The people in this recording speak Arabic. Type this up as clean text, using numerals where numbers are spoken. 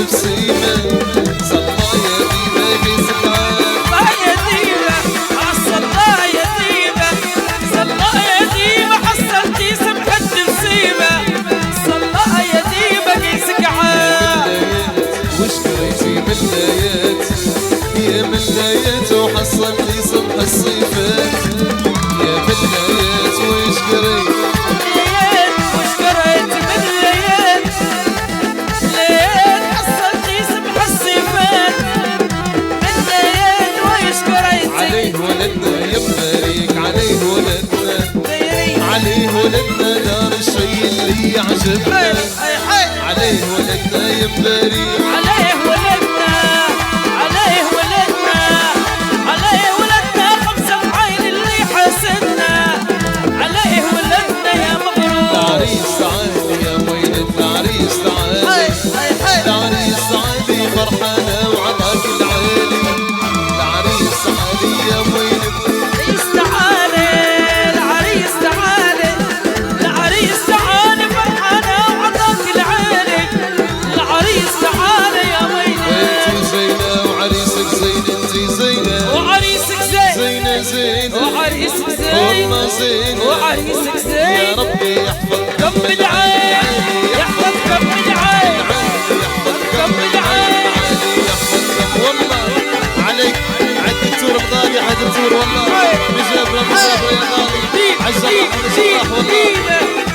بسيمة صلى يا ديما قيسك صلى يا ديما صلى يا ديما صلى يا ديما حصلتي سمحت بسيمة صلى يا ديما قيسك وش قريتي من لايات يا من لايات وحصلتي صبح الصيفات يا من لايات وش قريت وش قريت من ليات ليات حصلتي سمح الصيفات من ليات وش قريت عليه ولدنا يا مبارك عليه ولدنا عليه ولدنا دار الشي اللي يعجبنا عليه ولدنا يا مبارك عليه ولدنا عليه ولدنا عليه ولدنا خمسة بعين اللي حسدنا عليه ولدنا يا مبروك العريس تعالي يا ويل العريس تعالي العريس تعالي فرحانة وعطاك العالي العريس تعالي يا ويل العريس تعالي العريس تعالي العريس تعالي فرحانة وعطاك العالي العريس تعالي يا ويلي انتي زينة وعريسك زين انتي زينة وعريسك زين زينة زينة وعريسك زين والله زينة وعريسك يا زين ربي يحفظك كم العين يحفظكم العين كم العين يحفظك والله عليك عد التور بغالي عد التور والله بجاب رب يا غالي عز الله والله